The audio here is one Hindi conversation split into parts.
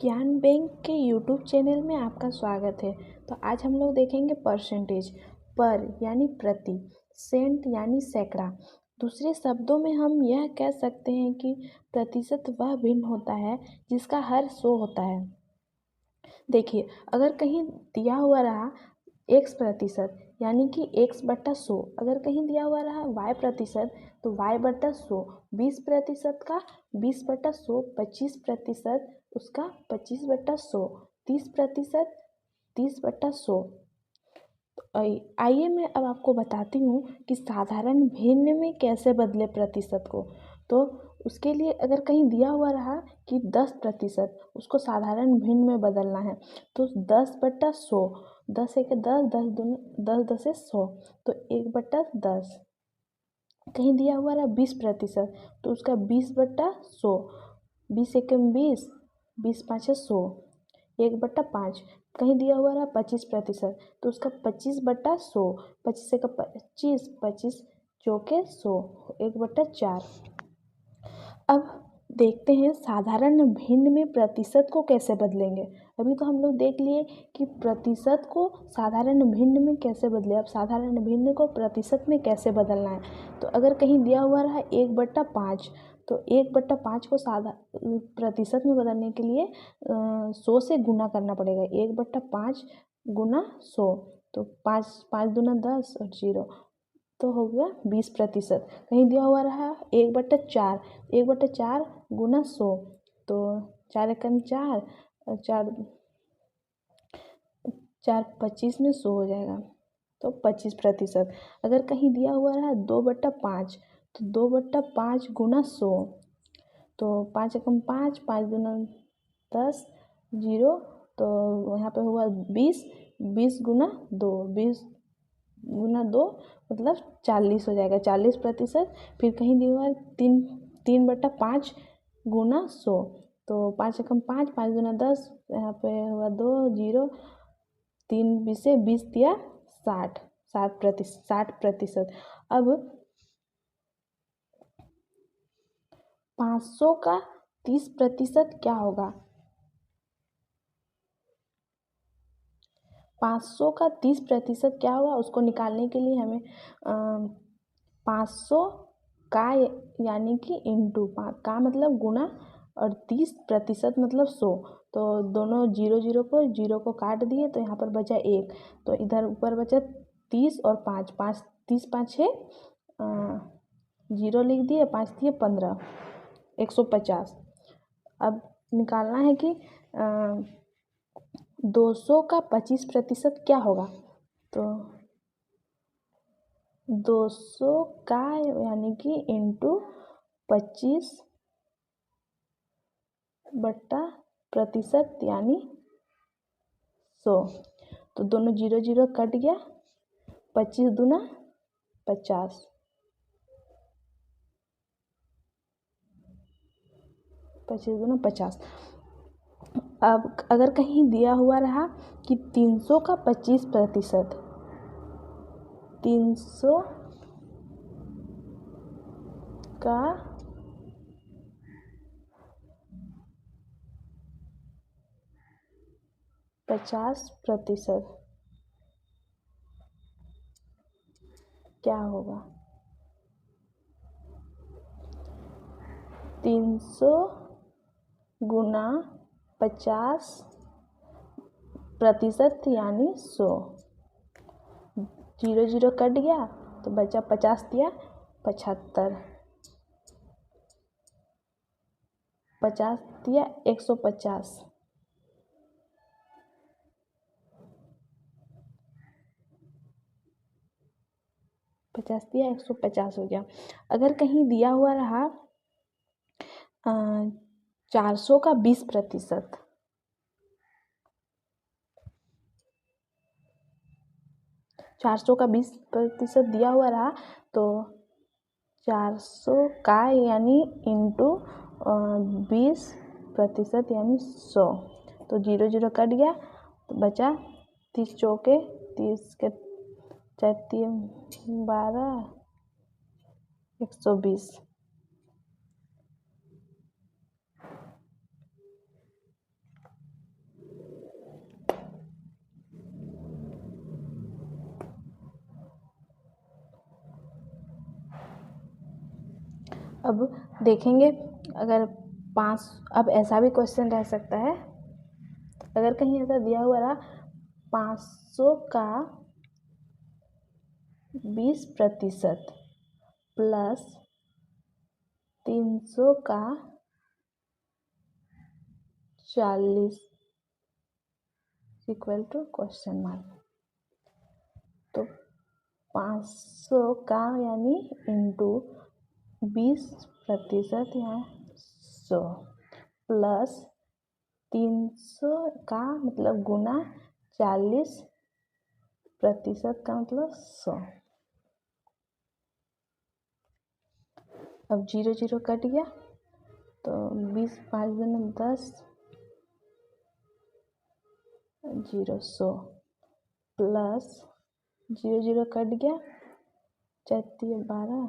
ज्ञान बैंक के यूट्यूब चैनल में आपका स्वागत है। तो आज हम लोग देखेंगे परसेंटेज। पर यानी प्रति, सेंट यानी सैकड़ा। दूसरे शब्दों में हम यह कह सकते हैं कि प्रतिशत वह भिन्न होता है जिसका हर 100 होता है। देखिए, अगर कहीं दिया हुआ रहा x% यानी कि x/100। अगर कहीं दिया हुआ रहा y% तो y/100। 20% का 20/100, 25% उसका 25/100, 30% 30/100। आइए मैं अब आपको बताती हूँ कि साधारण भिन्न में कैसे बदले प्रतिशत को। तो उसके लिए अगर कहीं दिया हुआ रहा कि 10%, उसको साधारण भिन्न में बदलना है तो 10/100। 10 एक 10, 10 10 से 100, तो 1/10। कहीं दिया हुआ रहा 20% तो उसका 20/100। 20 एक 20, 20 5 100, 1/5। कहीं दिया हुआ रहा 25% तो उसका 25/100। 25 एक 25, 25 चौके 100, 1/4। अब देखते हैं साधारण भिन्न में प्रतिशत को कैसे बदलेंगे। अभी तो हम लोग देख लिए कि प्रतिशत को साधारण भिन्न में कैसे बदले। अब साधारण भिन्न को प्रतिशत में कैसे बदलना है। तो अगर कहीं दिया हुआ रहा 1/5 तो 1/5 को प्रतिशत में बदलने के लिए 100 से गुना करना पड़ेगा। 1/5 गुना 100, तो 5 5 दूना 10 और 0, तो हो गया 20%। कहीं दिया हुआ रहा 1/4, 1/4 गुना 100, तो 4 एकम 4 और 4 4 25 में 100 हो जाएगा, तो 25%। अगर कहीं दिया हुआ रहा 2/5 तो 2/5 गुना 100, तो 5 एकम 5, 5 दूना 10, 0, तो यहाँ पे हुआ 20। 20 गुना 2, 20 गुना 2 मतलब 40 हो जाएगा, 40%। फिर कहीं दिया हुआ है 3/5 गुना 100, तो 5 एकम 5, 5 दूना 10, यहाँ पे हुआ 2, 0, 3 20 से 20 दिया 60, 60%। अब 500 का 30% क्या होगा। 500 का 30% क्या होगा उसको निकालने के लिए हमें 500 का यानी कि इंटू का मतलब गुना और 30% मतलब 100। तो दोनों 0 को काट दिए तो यहाँ पर बचा 1, तो इधर ऊपर बचा 30 और 5, 5 30 5 6, 0 लिख दिए, 5 दिए 15, 150। अब निकालना है कि 200 का 25% क्या होगा। तो 200 का यानी कि इंटू 25/% यानी 100। तो दोनों 0 कट गया, 25 दूना 50, 25 दूना 50। अब अगर कहीं दिया हुआ रहा कि 300 का 25%, 300 का 50% क्या होगा। 300 गुना 50% यानी 100। 0 कट गया तो बचा 50 दिया 75, 50 दिया 150, 50 दिया 150 हो गया। अगर कहीं दिया हुआ रहा 400 का 20%, 400 का 20% दिया हुआ रहा तो 400 का यानी इंटू 20% यानी 100, तो 0 कट गया तो बचा 30 चौके 30 के 12, 120। अब देखेंगे अगर 5, अब ऐसा भी क्वेश्चन रह सकता है, अगर कहीं ऐसा दिया हुआ रहा 500 का 20% प्लस 300 का 40 इक्वल टू क्वेश्चन मार्क। तो 500 का यानी इंटू 20% या 100 प्लस 300 का मतलब गुना 40% का मतलब 100। अब 0 0 कट गया तो 20 5 दूनी 10 0 100 प्लस 0 0 कट गया 4 12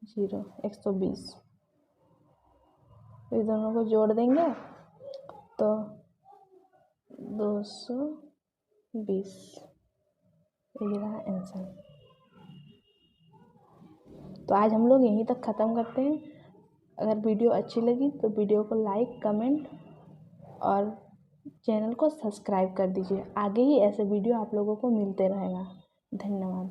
0 120। इस दोनों को जोड़ देंगे तो 220 ये रहा आंसर। तो आज हम लोग यहीं तक ख़त्म करते हैं। अगर वीडियो अच्छी लगी तो वीडियो को लाइक कमेंट और चैनल को सब्सक्राइब कर दीजिए। आगे ही ऐसे वीडियो आप लोगों को मिलते रहेगा। धन्यवाद।